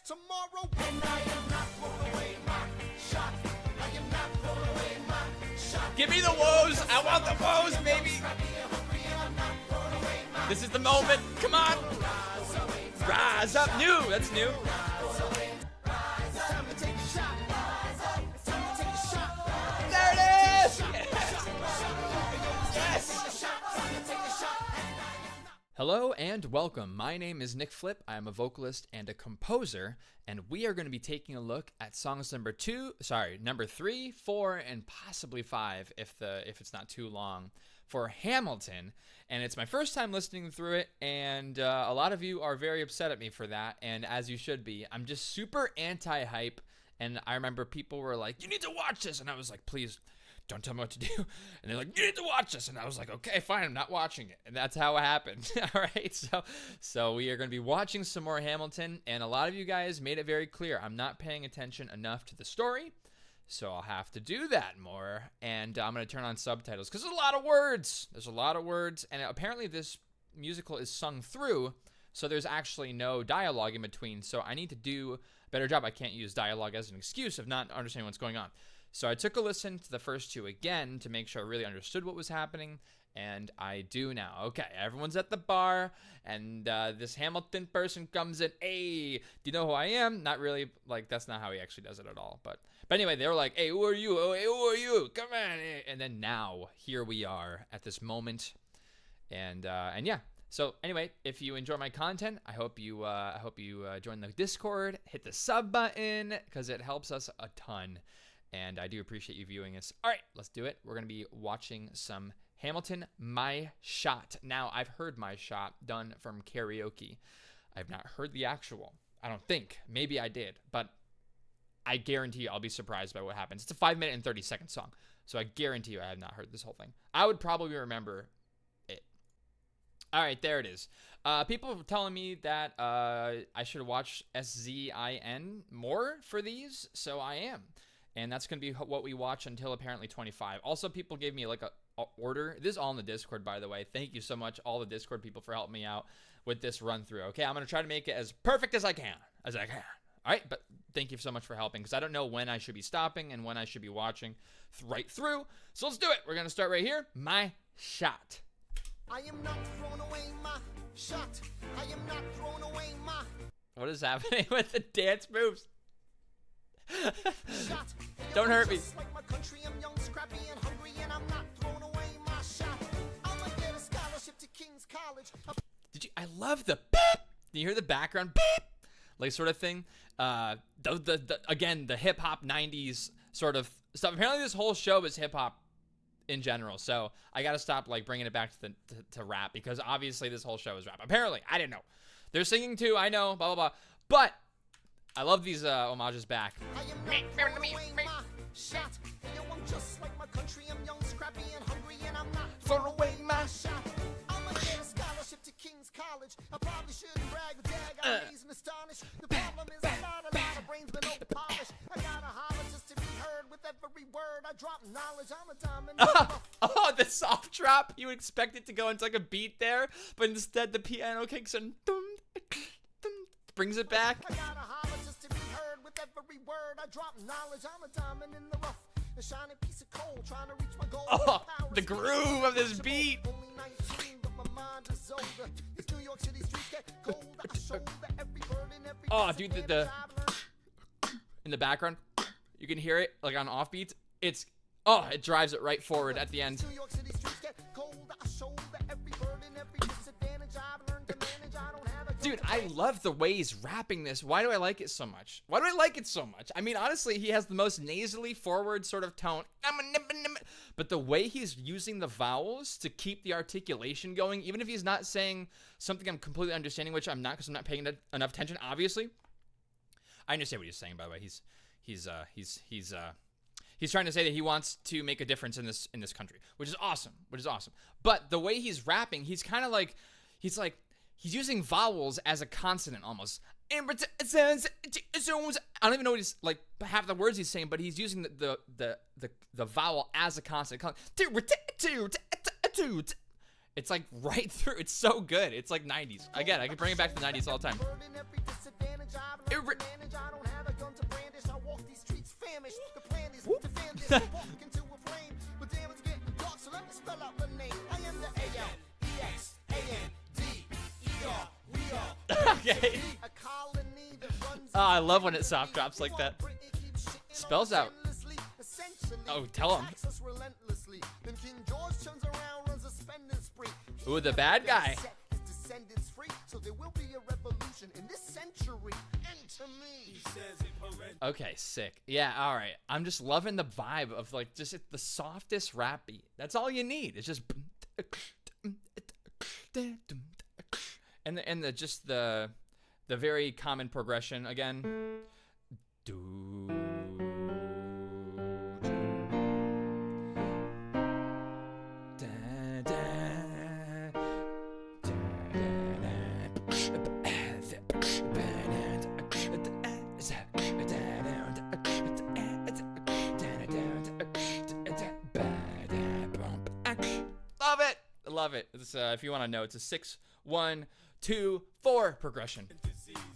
tomorrow. And I am not throwing away my shot. I am not throwing away my shot. Give me the woes. I want the woes, baby. This is the moment. Come on. Rise up. New. That's new. There it is. Yes. Hello and welcome. My name is Nick Flip. I am a vocalist and a composer, and we are going to be taking a look at songs number 3, 4, and possibly 5 if it's not too long, for Hamilton. And it's my first time listening through it, and a lot of you are very upset at me for that, and as you should be. I'm just super anti-hype, and I remember people were like, you need to watch this, and I was like, please don't tell me what to do. And they're like, you need to watch this. And I was like, okay, fine, I'm not watching it. And that's how it happened. All right, so we are going to be watching some more Hamilton, and a lot of you guys made it very clear I'm not paying attention enough to the story, so I'll have to do that more. And I'm going to turn on subtitles because there's a lot of words. There's a lot of words, and apparently this musical is sung through, so there's actually no dialogue in between. So I need to do a better job. I can't use dialogue as an excuse of not understanding what's going on. So I took a listen to the first two again to make sure I really understood what was happening, and I do now. Okay, everyone's at the bar, and this Hamilton person comes in. Hey, do you know who I am? Not really. Like, that's not how he actually does it at all. But anyway, they were like, hey, who are you? Oh, hey, who are you? Come on. And then now, here we are at this moment, and yeah. So anyway, if you enjoy my content, I hope you join the Discord, hit the sub button, because it helps us a ton. And I do appreciate you viewing this. All right, let's do it. We're going to be watching some Hamilton, My Shot. Now, I've heard My Shot done from Karaoke. I've not heard the actual. I don't think. Maybe I did. But I guarantee you I'll be surprised by what happens. It's a 5-minute and 30-second song. So I guarantee you I have not heard this whole thing. I would probably remember it. All right, there it is. People were telling me that I should watch SZIN more for these, so I am. And that's going to be what we watch until apparently 25. Also, people gave me like a order. This is all in the Discord, by the way. Thank you so much, all the Discord people, for helping me out with this run through. Okay, I'm going to try to make it as perfect as I can. All right, but thank you so much for helping, because I don't know when I should be stopping and when I should be watching right through. So let's do it. We're going to start right here. My Shot. I am not throwing away my shot. I am not throwing away my What is happening with the dance moves? shot. Don't hurt me. Just like my country, I'm young, scrappy, and hungry, and I'm not throwing away my shot. I'ma get a scholarship to King's College. I love the beep. Do you hear the background beep? Like sort of thing. Again, the hip hop 90s sort of stuff. Apparently this whole show is hip hop in general. So I got to stop like bringing it back to rap, because obviously this whole show is rap. Apparently, I didn't know. They're singing too, I know, blah, blah, blah. But I love these homages back. I am not throwing away my shot. Yo, I'm just like my country, I'm young, scrappy, and hungry, and I'm not throwing away my shot. I'ma get a scholarship to King's College. I probably shouldn't brag, but dag, I'm amazed and astonished. The problem is a lot of brains, but no polish. I gotta holler just to be heard with every word. I drop knowledge, I'm a diamond. Oh, the soft drop. You would expect it to go into like a beat there, but instead the piano kicks in. Brings it back. I gotta holler just to be heard with every word. I drop knowledge, I'm a diamond in the rough. A shining piece of coal, trying to reach my goal. Oh, the groove of this beat. Only 19, but my mind is older. It's New York City streets get colder. I shoulder every burden, every Oh, dude, the in the background, you can hear it like on offbeats. It drives it right forward at the end. New York City streets get colder. I shoulder every burden, every disadvantage I've learned to manage. I don't have a Dude, I love the way he's rapping this. Why do I like it so much? I mean, honestly, he has the most nasally forward sort of tone. But the way he's using the vowels to keep the articulation going, even if he's not saying something I'm completely understanding, which I'm not, because I'm not paying enough attention, obviously. I understand what he's saying, by the way. He's trying to say that he wants to make a difference in this country, which is awesome. But the way he's rapping, he's kind of like, he's using vowels as a consonant almost. I don't even know what he's like, half the words he's saying, but he's using the vowel as a consonant. It's like right through. It's so good. It's like 90s. Again, I can bring it back to the 90s all the time. Walk into a flame, but damn, it's getting dark, so let me spell out the name. I am the A-L-E-X-A-N-D-E-R. We are Okay. a colony that runs. Oh, I love when it soft drops like that. Spells out. Oh, tell him. Then King George turns around, runs a spending spree. Ooh, the bad guy. Set his descendants free, so there will be a revolution in this century. Enter me. Okay, sick. Yeah, all right. I'm just loving the vibe of like just the softest rap beat. That's all you need. It's just and the just the very common progression again. Do. Love it. It's, if you want to know, it's a 6, 1, 2, 4 progression.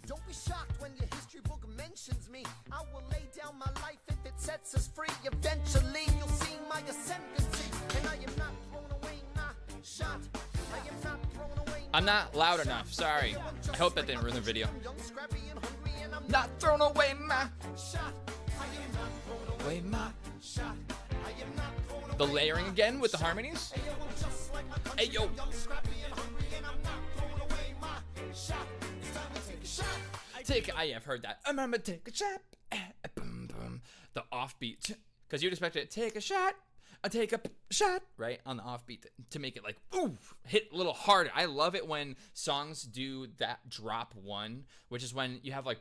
Don't be shocked when your history book mentions me. I will lay down my life if it sets us free. Eventually, you'll see my ascendancy, and I am not thrown away, not shot. I am not thrown away. I'm not loud enough. Sorry. I hope that didn't ruin the video. I'm young, scrappy, and hungry, and I'm Not thrown away, ma. shot. I am not thrown away, Ma. shot. I am not thrown away. The layering again with the harmonies. Hey, yo, I'm just like my country. Hey, yo. I'm young, scrappy, and hungry, and I'm not thrown away, my shot. It's time to take a shot. I've heard that. I'm gonna take a shot. Boom, boom. The offbeat, because you'd expect it. Take a shot. I take a shot, right, on the offbeat to make it like ooh, hit a little harder. I love it when songs do that drop one, which is when you have like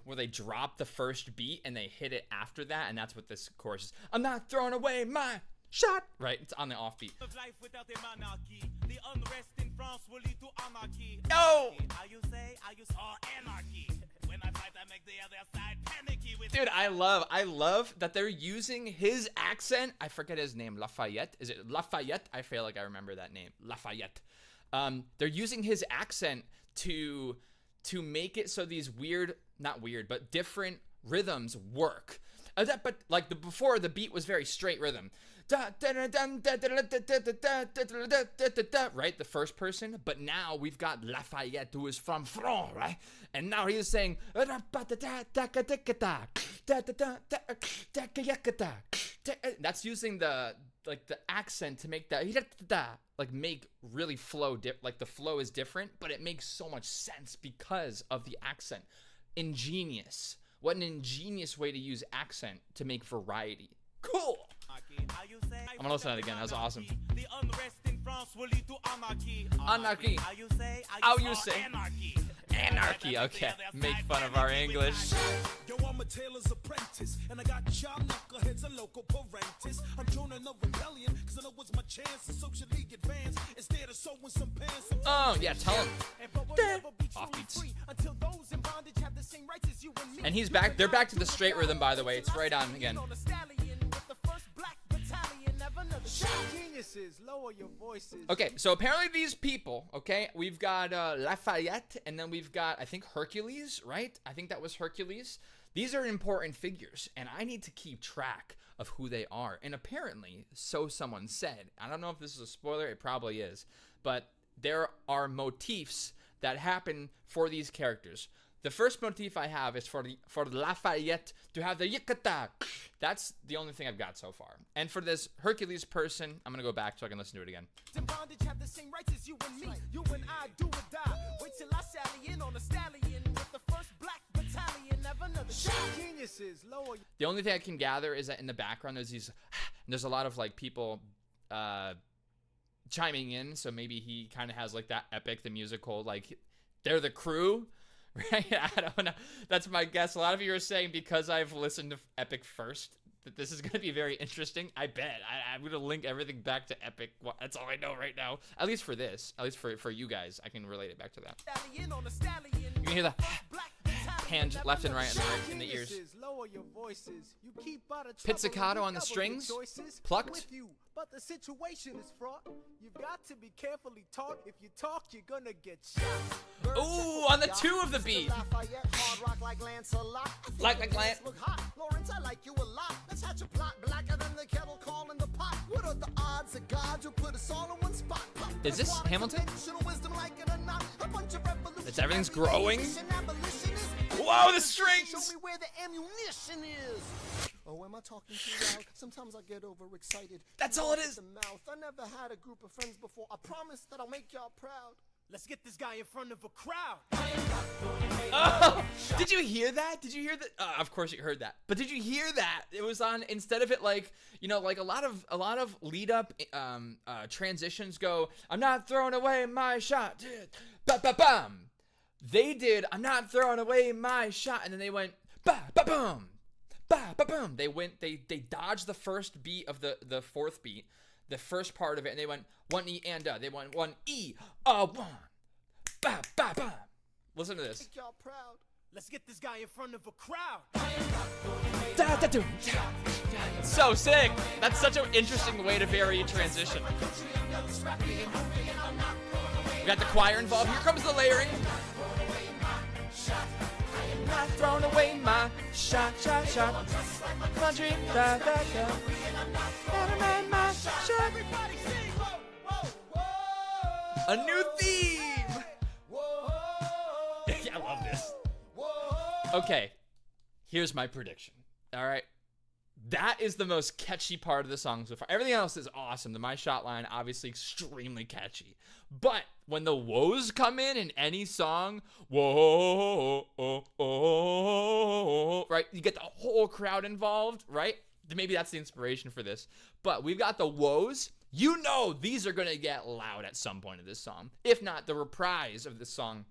where they drop the first beat and they hit it after that, and that's what this chorus is. I'm not throwing away my shot, right? It's on the offbeat. Of life without a monarchy. The unrest in France will lead to anarchy. No! How you say? How you saw anarchy? When I fight, I make the other side panicky with. Dude, I love that they're using his accent. I forget his name. Lafayette. Is it Lafayette? I feel like I remember that name. Lafayette. They're using his accent to make it so these not weird, but different rhythms work. But like before, the beat was very straight rhythm. Right, the first person. But now we've got Lafayette, who is from France, right? And now he's saying that's using the accent to make that make really flow. Like the flow is different, but it makes so much sense because of the accent. Ingenious. What an ingenious way to use accent to make variety. Cool. I'm gonna listen to that again. That was awesome. The unrest in France will lead to anarchy. Anarchy. How you say? How you say? Anarchy. Anarchy. Okay. Make fun of our English. Yo, I'm a tailor's apprentice, and I got y'all knuckleheads and local parentis. I'm joining a rebellion, cause I know it's my chance to socially advance. Instead of sewing some pants. Oh, yeah, tell him. Offbeats. Until those in bondage have the same rights as you and me. And he's back. They're back to the straight rhythm, by the way. It's right on again. Geniuses, lower your voices. Okay, so apparently these people, okay, we've got Lafayette, and then we've got, I think, Hercules, right? I think that was Hercules. These are important figures, and I need to keep track of who they are. And apparently, so someone said, I don't know if this is a spoiler, it probably is, but there are motifs that happen for these characters. The first motif I have is for Lafayette to have the yikata. That's the only thing I've got so far. And for this Hercules person, I'm gonna go back so I can listen to it again. In bondage have the same rights as you and me. You and I do or die. Wait till I sally in on a stallion with the first black battalion. Never another shot. Geniuses, lower. The only thing I can gather is that in the background there's a lot of like people chiming in. So maybe he kind of has like that Epic the musical, like they're the crew. Right? I don't know. That's my guess. A lot of you are saying because I've listened to Epic first that this is going to be very interesting. I bet. I'm going to link everything back to Epic. Well, that's all I know right now. At least for this. At least for you guys. I can relate it back to that. You can hear the hand left and right in the ears. Pizzicato on the strings, plucked. But the situation is fraught. You've got to be carefully taught. If you talk, you're gonna get shot. Ooh, on the 2 of the beat. Like Lancelot. Like Lance. Look hot. Lawrence, I like you a lot. Let's hatch a plot blacker than the kettle calling the pot. What are the odds of God will put us all in one spot? Is this Hamilton? It's everything's growing. Whoa, the strings! Show me where the ammunition is. Oh, am I talking too loud? Sometimes I get overexcited. That's all it is. The mouth. I never had a group of friends before. I promise that I'll make y'all proud. Let's get this guy in front of a crowd. Oh, did you hear that? Did you hear that? Of course you heard that. But did you hear that? It was on, instead of it like, you know, like a lot of lead up transitions go, I'm not throwing away my shot. Ba-ba-bum. They did, I'm not throwing away my shot. And then they went, ba-ba-bum. Ba-ba-bum. They dodged the first beat of the fourth beat, the first part of it, and they went 1 E and they went 1 E, 1. Ba-ba-bum. Listen to this. Make y'all proud. Let's get this guy in front of a crowd. So sick. That's such an interesting way to vary a transition. We got the choir involved. Here comes the layering. Not throwing away my shot. Country, my shot. A new theme. Yeah, I love this. Okay, here's my prediction. All right, that is the most catchy part of the song so far. Everything else is awesome. The My Shot line, obviously extremely catchy. But when the woes come in any song, whoa, right? You get the whole crowd involved, right? Maybe that's the inspiration for this. But we've got the woes. You know these are going to get loud at some point of this song. If not, the reprise of this song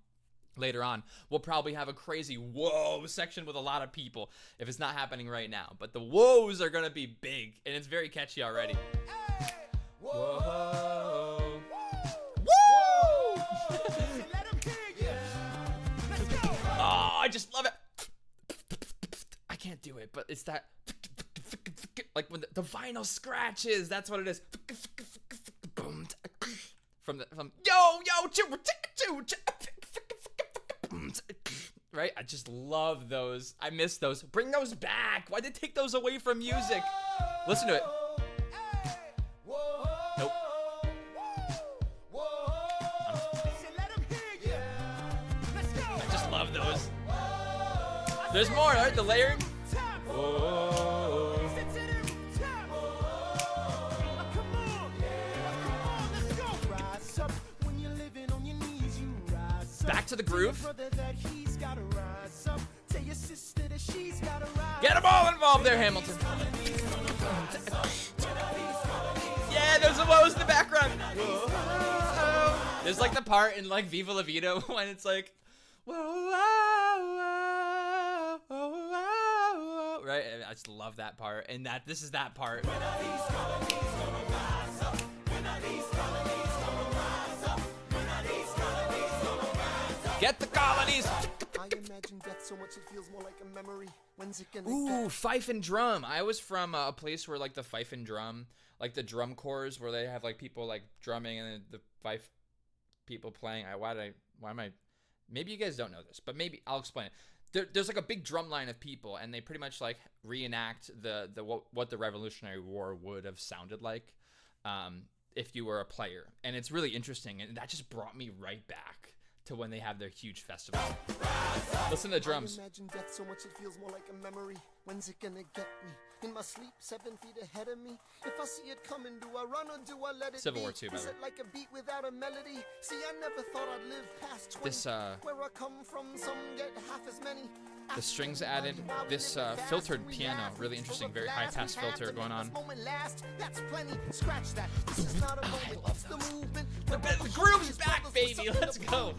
later on we'll probably have a crazy whoa section with a lot of people if it's not happening right now. But the woes are going to be big, and it's very catchy already. Hey, Whoa. Oh, I just love it. I can't do it, but it's that like when the vinyl scratches. That's what it is. From right? I just love those. I miss those. Bring those back. Why'd they take those away from music? Listen to it. Nope. I just love those. There's more, right? The layering. Whoa. Back to the groove. Get them all involved there, Hamilton. Yeah, there's the woes in the background. Whoa. There's like the part in like Viva La Vida when it's like, whoa, whoa, whoa, whoa, right? I just love that part, and this is that part. Get the colonies. I imagine death so much it feels more like a memory. When's it gonna Ooh, fife and drum. I was from a place where like the fife and drum, like the drum corps where they have like people like drumming and then the fife people playing. Why am I? Maybe you guys don't know this, but maybe I'll explain it. There's like a big drum line of people, and they pretty much like reenact what the Revolutionary War would have sounded like if you were a player, and it's really interesting. And that just brought me right back to when they have their huge festival. Listen to the drums. I imagine death so much it feels more like a memory. When's it gonna get me? In my sleep, 7 feet ahead of me. If I see it coming, do I run or do I let it Civil be? War II, by Is the way. it like a beat without a melody? See, I never thought I'd live past 20. This Where I come from, some get half as many. the strings added. This filtered piano, really interesting, very high pass filter going on. That's plenty. Scratch that. This is not a moment. It's the movement. The groove's back, baby. Let's go.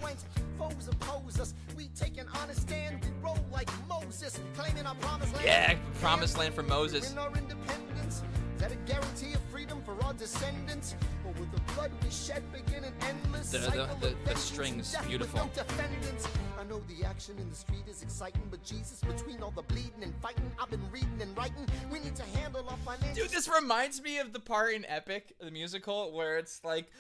Foes oppose us. We take an honest stand. We roll like Moses, claiming our promised land. Yeah, promised land for Moses. Win our independence. Is that a guarantee of freedom for our descendants, or will the blood we shed begin an endless The- cycle of the vengeance strings, and death beautiful. with no defendants? I know the action in the street is exciting, but Jesus, between all the bleeding and fighting, I've been reading and writing. We need to handle our financial. Dude, this reminds me of the part in Epic, the musical, where it's like,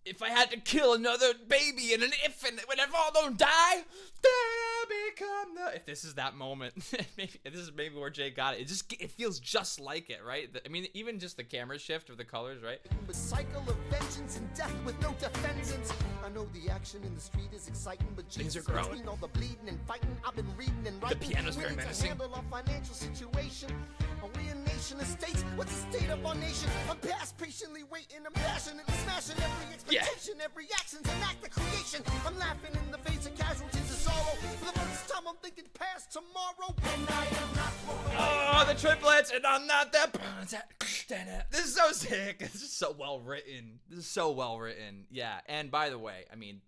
if I had to kill another baby and an infant, would if all don't die, then I become the... If this is that moment, maybe this is maybe where Jay got it. It feels just like it, right? I mean, even just the camera shift of the colors, right? A cycle of vengeance and death with no defendants. I know the action in the street is exciting, but Things Jesus, are growing. between all the bleeding and fighting, I've been reading and writing. piano's We very need to menacing. handle our financial situation. Are we a nation of states? What's the state of our nation? I'm past patiently waiting, I'm passionately smashing every expectation, every action's an act of creation. I'm laughing in the face of casualties of sorrow. For the first time, I'm thinking past tomorrow. And I am not Oh, the triplets, and I'm not that... This is so sick. This is so well written. This is so well written. Yeah, and by the way, I mean,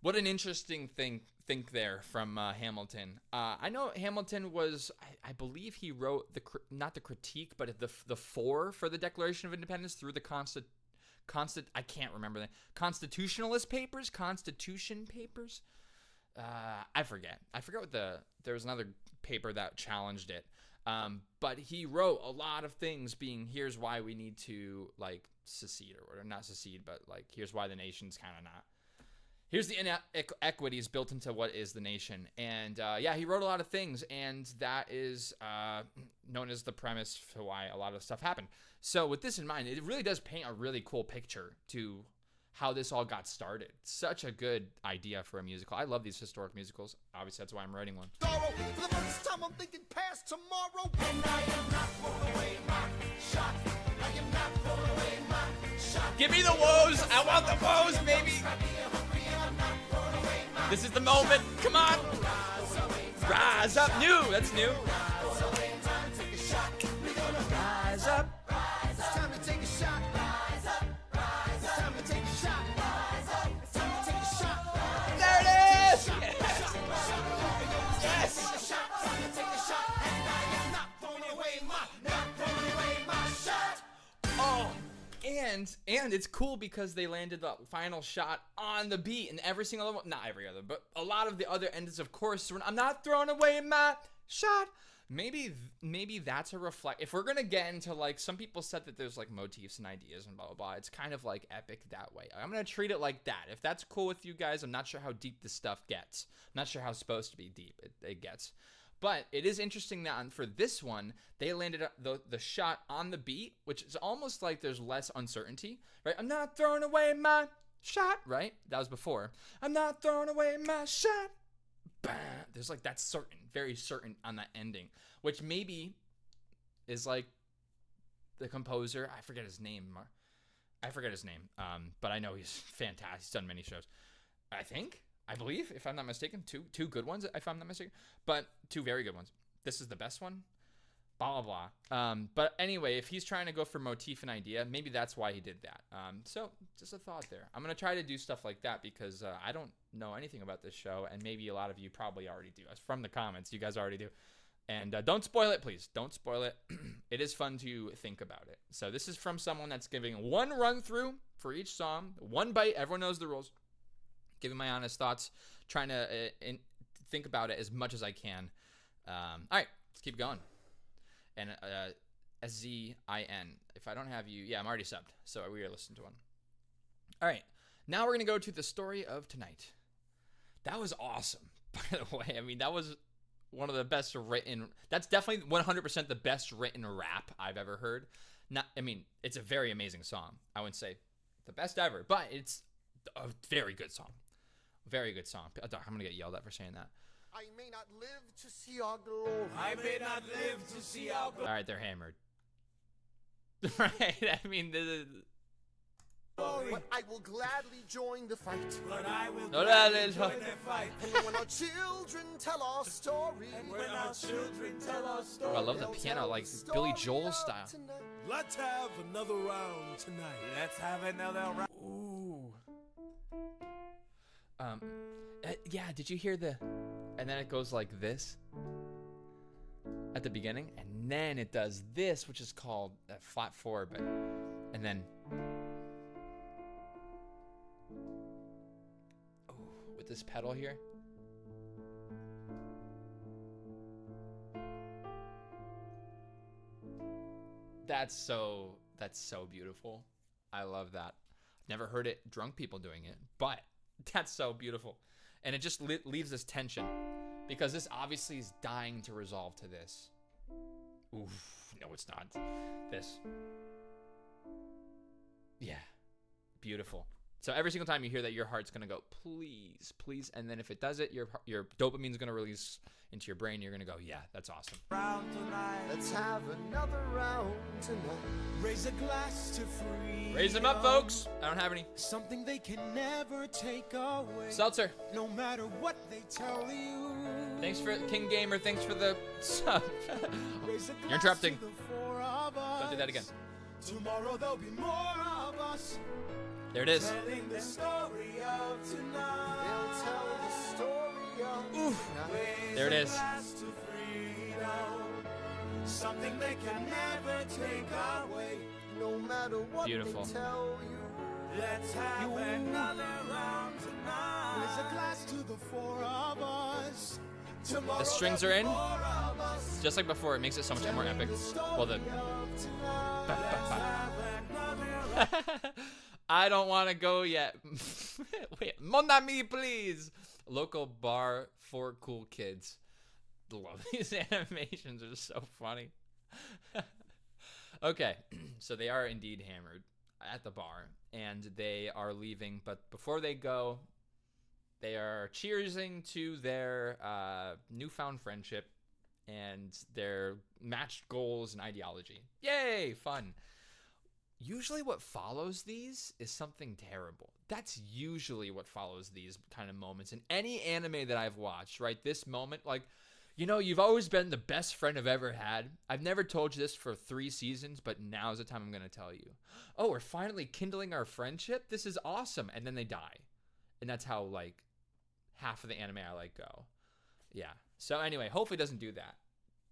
what an interesting think there from Hamilton. I know Hamilton was, I believe he wrote not the critique, but the for the Declaration of Independence through the I can't remember that. Constitutionalist papers? Constitution papers? I forget what there was another paper that challenged it. But he wrote a lot of things being, here's why we need to, like, secede, or not secede, but, like, here's why the nation's kind of not. Here's the inequities built into what is the nation. And, yeah, he wrote a lot of things, and that is known as the premise for why a lot of stuff happened. So with this in mind, it really does paint a really cool picture to how this all got started. Such a good idea for a musical. I love these historic musicals. Obviously, that's why I'm writing one. sorrow. For the first time, I'm thinking past tomorrow. And I am not throwing away my shot. I am not throwing away my shot. Give me the woes. I want the woes, baby. This is the moment. Come on. Rise up. New. That's new. Rise up. It's time to take a shot. Rise up. It's time to take a shot. Rise up. It's time to take a shot. There it is. Yes. It's time to take a shot. And I am not throwing away my shot. Oh, and it's cool because they landed the final shot on the beat, and every single one, not every other, but a lot of the other ends, of course. I'm not throwing away my shot. Maybe that's a reflect. If we're gonna get into, like, some people said that there's, like, motifs and ideas and blah blah blah. It's kind of like Epic that way. I'm gonna treat it like that. If that's cool with you guys, I'm not sure how deep this stuff gets. I'm not sure how it's supposed to be deep it gets. But it is interesting that for this one, they landed the shot on the beat, which is almost like there's less uncertainty, right? I'm not throwing away my shot, right? That was before. I'm not throwing away my shot. Bah! There's, like, that's certain, very certain on that ending, which maybe is like the composer. I forget his name. But I know he's fantastic. He's done many shows. I believe, if I'm not mistaken, two good ones, if I'm not mistaken, but two very good ones. This is the best one. Blah, blah, blah. But anyway, if he's trying to go for motif and idea, maybe that's why he did that. So just a thought there. I'm going to try to do stuff like that because I don't know anything about this show, and maybe a lot of you probably already do. As from the comments, you guys already do. And don't spoil it, please. Don't spoil it. It is fun to think about it. So this is from someone that's giving one run through for each song, one bite. Everyone knows the rules. Giving my honest thoughts, trying to think about it as much as I can. All right, let's keep going. And S-Z-I-N. If I don't have you, yeah, I'm already subbed, so we are listening to one. All right, now we're going to go to the story of tonight. That was awesome, by the way. I mean, that was one of the best written, that's definitely 100% the best written rap I've ever heard. It's a very amazing song. I wouldn't say the best ever, but it's a very good song. Very good song. I'm going to get yelled at for saying that. I may not live to see our glory. I may not live to see our All right, they're hammered. Right? I mean, this is... But I will gladly join the fight. But I will No, gladly that is- join their fight. And when our children tell our story, When our children tell our story, Oh, I love the piano, like Billy Joel style. let's have another round tonight. Let's have another round. Ooh. Yeah, did you hear the... And then it goes like this at the beginning, and then it does this, which is called a flat four, but... And then... Oh, with this pedal here. That's so beautiful. I love that. Never heard it drunk people doing it, but that's so beautiful. And it just leaves this tension because this obviously is dying to resolve to this. Oof, no, it's not. This. Yeah, beautiful. So every single time you hear that, your heart's gonna go, please, please. And then if it does it, your dopamine's gonna release into your brain. You're gonna go, yeah, that's awesome. Let's have another round tonight. Raise a glass to freedom. Raise them up, folks. I don't have any. Something they can never take away. Seltzer. No matter what they tell you. Thanks for King Gamer. Thanks for the sub. Raise a glass You're interrupting. to the four of us. Don't do that again. Tomorrow there'll be more of us. There it is. Telling the story of tonight. They'll tell the story of Oof. tonight. There it is. Glass to freedom. Something they can never take away. No matter what Beautiful. they tell you. Let's have another round tonight. Raise a glass to the four of us. Tomorrow The strings are in, there'll be more of us. just like before. It makes it so much more epic. Well, the. I don't want to go yet. Wait, mon ami, please. Local bar for cool kids. Love these animations. Are so funny. Okay, so they are indeed hammered at the bar, and they are leaving. But before they go, they are cheersing to their newfound friendship and their matched goals and ideology. Yay, fun. Usually what follows these is something terrible. That's usually what follows these kind of moments in any anime that I've watched, right? This moment, like, you know, you've always been the best friend I've ever had. I've never told you this for 3 seasons, but now's the time I'm going to tell you. Oh, we're finally kindling our friendship? This is awesome. And then they die. And that's how, like, half of the anime I like go. Yeah. So anyway, hopefully it doesn't do that.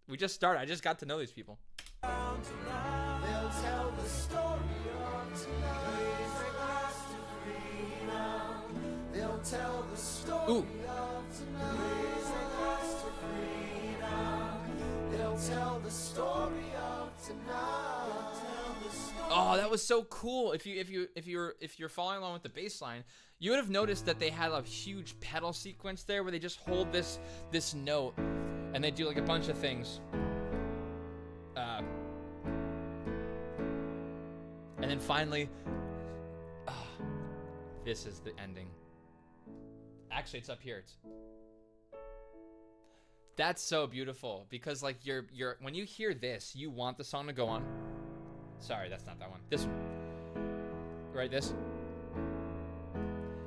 We just started. I just got to know these people. They'll tell the story of tonight. Raise a glass to freedom. They'll tell the story Ooh. of tonight. Raise a glass to freedom. They'll tell the story of tonight. Oh, that was so cool. If you're following along with the bass line, you would have noticed that they had a huge pedal sequence there where they just hold this note and they do like a bunch of things. And then finally, this is the ending. Actually, it's up here. That's so beautiful because like you're when you hear this, you want the song to go on. Sorry, that's not that one. This one. Right, this.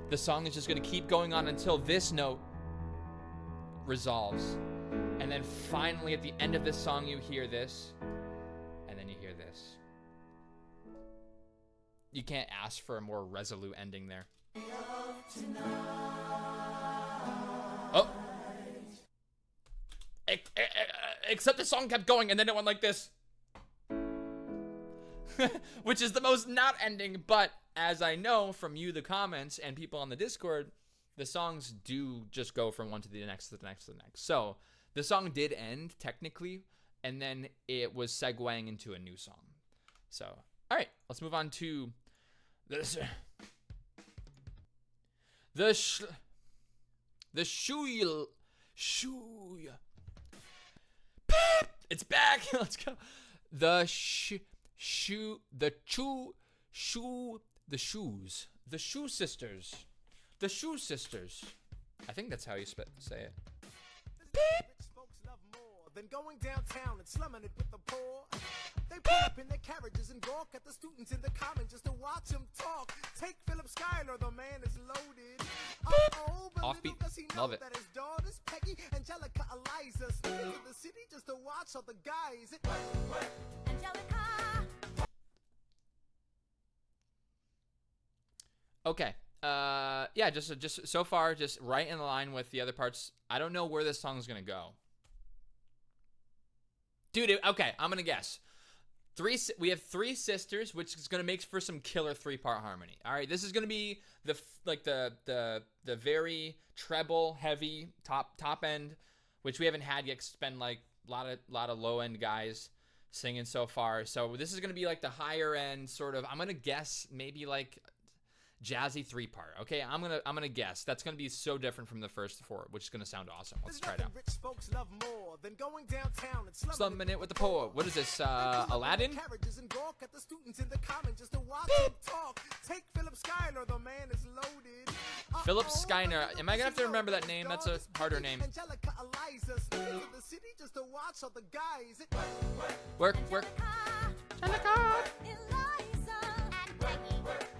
The song is just going to keep going on until this note resolves. And then finally at the end of this song you hear this. And then you hear this. You can't ask for a more resolute ending there. Oh. Except the song kept going and then it went like this. Which is the most not ending, but as I know from you, the comments, and people on the Discord, the songs do just go from one to the next, to the next, to the next. So the song did end technically, and then it was segueing into a new song. So, all right, let's move on to this. The Schuyler. It's back. Let's go. The Shoe Sisters. The Shoe Sisters. I think that's how you say it. Rich folks love more than going downtown and slumming it with the poor. They pull up in their carriages and gawk at the students in the common just to watch them talk. Take Philip Schuyler, the man is loaded. Oh, but Offbeat. little does he know Love it. that his daughters, Peggy, Angelica, Eliza, sneak into the city just to watch all the guys. Okay. Yeah, just so far, just right in line with the other parts. I don't know where this song's gonna go. Dude, okay, I'm gonna guess. We have 3 sisters, which is gonna make for some killer 3-part harmony. All right, this is gonna be the very treble heavy top end, which we haven't had yet. 'Cause it's been like a lot of low end guys singing so far. So this is gonna be like the higher end sort of. I'm gonna guess maybe like jazzy 3-part. Okay, I'm gonna guess that's gonna be so different from the first 4, which is gonna sound awesome. Let's try it out. Rich folks love more than going downtown and Slumming it with the poet. What is this? Aladdin? Carriages and gawk at the students in the common just to watch them talk. Take Philip Schuyler, the man is loaded. Philip Schuyler. Am I gonna have to remember that name? That's a harder name. Angelica Eliza sneaks into the city just to watch all the guys. Work. Angelica, Eliza,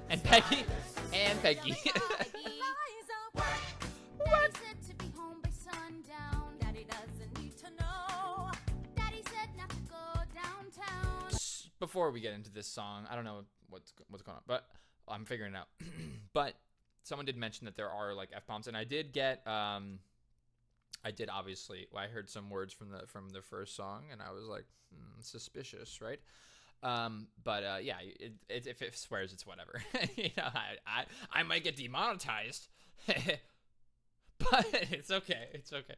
And Peggy. And Peggy. Daddy said to be home by sundown. Daddy doesn't need to know. Daddy said not to go downtown. Before we get into this song, I don't know what's going on, but I'm figuring it out. But someone did mention that there are like F-bombs, and I did get obviously. Well, I heard some words from the first song, and I was like, suspicious, right? But yeah, if it swears, it's whatever. You know, I might get demonetized, but it's okay. It's okay.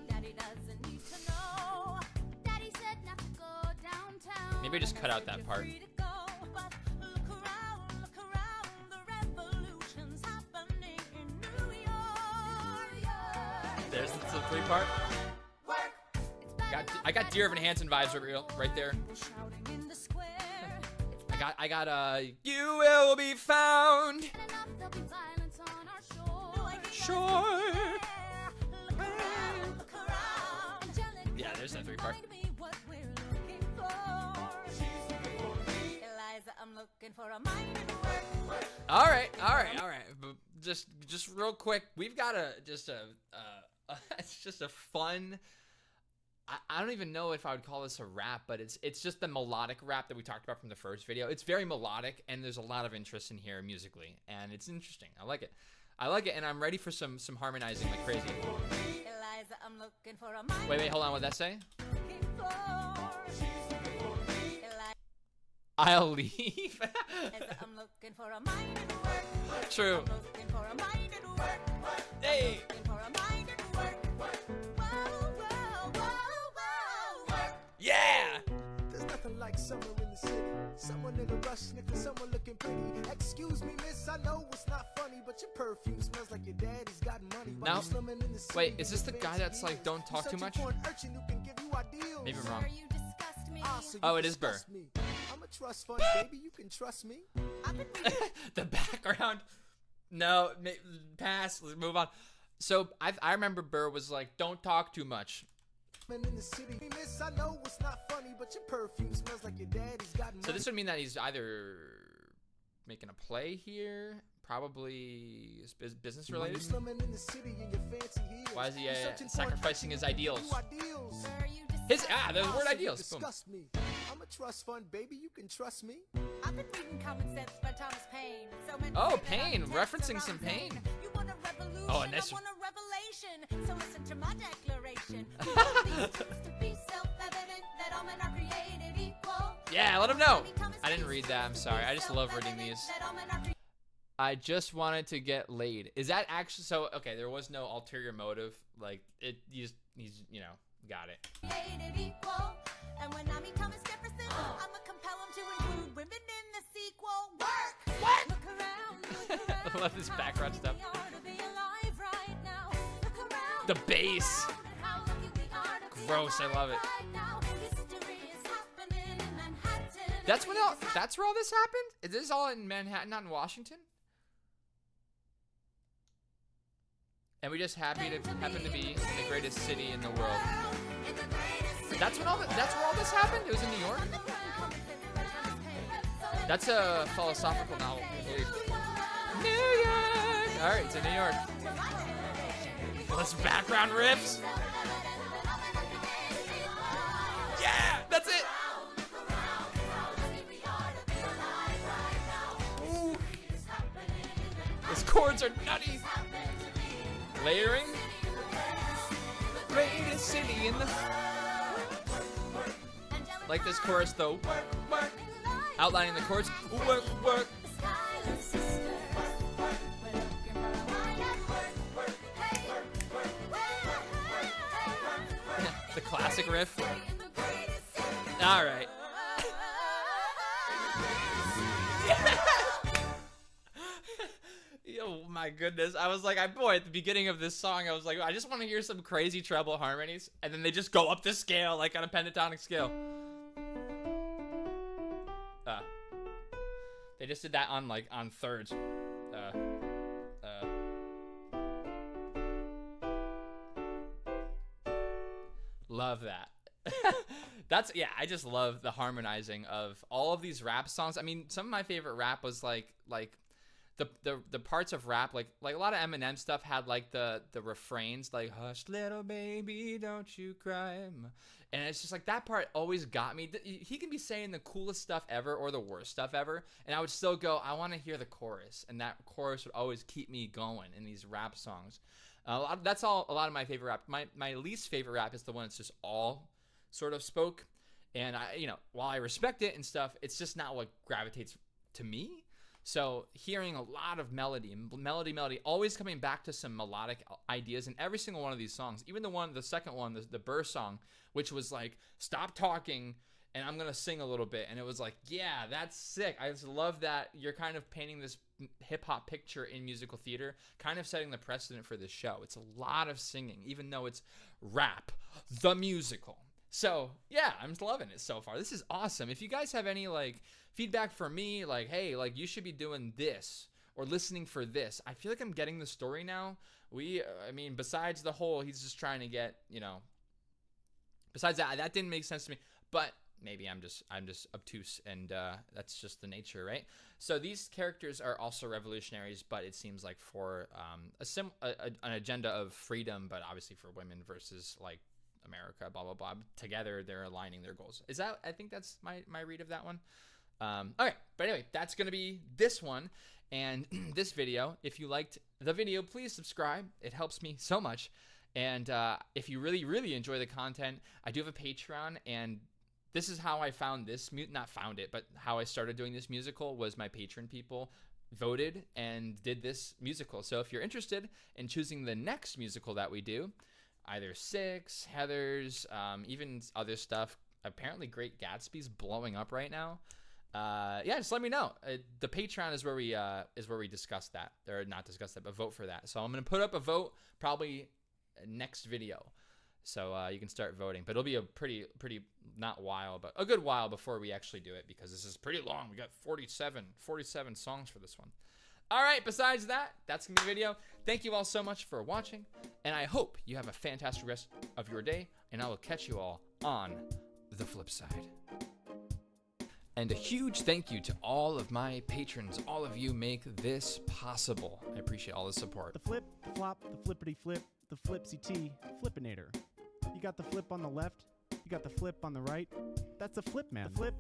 Daddy doesn't need to know. Daddy said not to go downtown. Maybe I just cut out that part. Free to go, but look around, the revolution's happening in New York. There's the 3-part. I got Dear Evan Hansen vibes right there. Shouting in the square. I got you will be found. Enough, there'll be violence on our shore. Sure. Look around. Angelica, Yeah, there's that 3-part. remind me what we're looking for. Eliza, I'm looking for a mind and work. All right. But just real quick, we've got it's just a fun. I don't even know if I would call this a rap, but it's just the melodic rap that we talked about from the first video. It's very melodic, and there's a lot of interest in here musically, and it's interesting. I like it, and I'm ready for some harmonizing like crazy. Eliza, I'm looking for a mind. Wait, hold on. What'd that say? Looking for. Eliza, I'll leave. I'm looking for a mind and work. True. I'm looking for a mind and work. Hey. Looking for a mind and work. Whoa, work. Yeah. There's nothing like summer in the city. Someone in a rush, nigga, someone looking pretty. Excuse me, miss, I know it's not funny, but your perfume smells like your daddy's got money. While Now- you slumming in the city wait, is this with the guy fancy that's like, heels. don't talk You too searching much? for an urchin who can give you ideals. Maybe I'm wrong. Sir, you disgust me. Ah, so you Oh, it is Burr. disgust me. I'm a trust fund baby, you can trust me. I've been reading. The background. No, pass. Let's move on. So I remember Burr was like, "Don't talk too much." In the city, miss, I know it's not funny, but your perfume smells like your daddy's got money. So this would mean that he's either making a play here, probably business While you related. slumming in the city in your fancy heels. Why is he You searching for an sacrificing his urchin who can ideals? give you ideals. Sir, you His disgust the me. word So you ideals. Boom. disgust me. I'm a trust fund baby, you can trust me. I've been reading Common Sense by Thomas Paine. So many Oh, say that Paine, I'm referencing text some around Paine. Zane. You want a revolution, Oh, and this- I want a revelation. So listen to my declaration. We want these truths to be self-evident that all men are created equal. Yeah, let him know. I didn't read that. I'm sorry. I just love reading these. I just wanted to get laid. Is that actually so? Okay, there was no ulterior motive. Like it, he's got it. Created equal. And when I meet Thomas Jefferson, I'ma compel him to include women in the sequel. Work! What? Look around. I love this background stuff. We are to be alive right now. Look around. The bass. Look around how lucky we are to be Gross, I love it. alive right now. History is happening in Manhattan. That's where all this happened? Is this all in Manhattan, not in Washington? And we just happen to be in the greatest city in the world. In the greatest city That's where all this happened? It was in New York? That's a philosophical novel, I believe. New York! Alright, it's in New York. Let's background riffs. Yeah! That's it! Ooh. Those chords are nutty. Layering. Greatest city in the... Angelica, Like this chorus though. Work, work. Outlining the chords. Work, work. The Schuyler Sisters. We're looking for a mind at work. Hey, The classic riff. in the greatest city. All right. Oh my goodness. I was like, boy, at the beginning of this song, I was like, I just want to hear some crazy treble harmonies. And then they just go up the scale, like on a pentatonic scale. They just did that on thirds. Love that. I just love the harmonizing of all of these rap songs. I mean, some of my favorite rap was like the parts of rap, like a lot of Eminem stuff had like the refrains, like hush little baby don't you cry, and it's just like that part always got me. He can be saying the coolest stuff ever or the worst stuff ever, and I would still go, I want to hear the chorus, and that chorus would always keep me going in these rap songs. That's all. A lot of my favorite rap. My least favorite rap is the one that's just all sort of spoke, and while I respect it and stuff, it's just not what gravitates to me. So hearing a lot of melody, always coming back to some melodic ideas in every single one of these songs. Even the second one, the Burr song, which was like, stop talking and I'm going to sing a little bit. And it was like, yeah, that's sick. I just love that you're kind of painting this hip hop picture in musical theater, kind of setting the precedent for this show. It's a lot of singing, even though it's rap, the musical. So yeah, I'm just loving it so far. This is awesome. If you guys have any feedback for me, hey, you should be doing this or listening for this. I feel like I'm getting the story now. Besides the whole, he's just trying to get, besides that didn't make sense to me, but maybe I'm just obtuse, and that's just the nature, right? So these characters are also revolutionaries, but it seems like for an agenda of freedom, but obviously for women versus America, blah blah blah. Together they're aligning their goals. I think that's my read of that one. All right, but anyway, that's gonna be this one and this video. If you liked the video, please subscribe. It helps me so much. And if you really enjoy the content, I do have a Patreon, and this is how I found this but how I started doing this musical was my patron people voted and did this musical. So if you're interested in choosing the next musical that we do, either Six, Heathers, even other stuff. Apparently Great Gatsby's blowing up right now. Just let me know. The Patreon is where we discuss that. Or not discuss that, but vote for that. So I'm going to put up a vote probably next video. So you can start voting. But it'll be a pretty not while, but a good while before we actually do it, because this is pretty long. We got 47 songs for this one. All right, besides that, that's going to be the video. Thank you all so much for watching, and I hope you have a fantastic rest of your day, and I will catch you all on the flip side. And a huge thank you to all of my patrons. All of you make this possible. I appreciate all the support. The flip, the flop, the flippity flip, the flipsy T, Flippinator. You got the flip on the left, you got the flip on the right. That's the flip, man. The flip.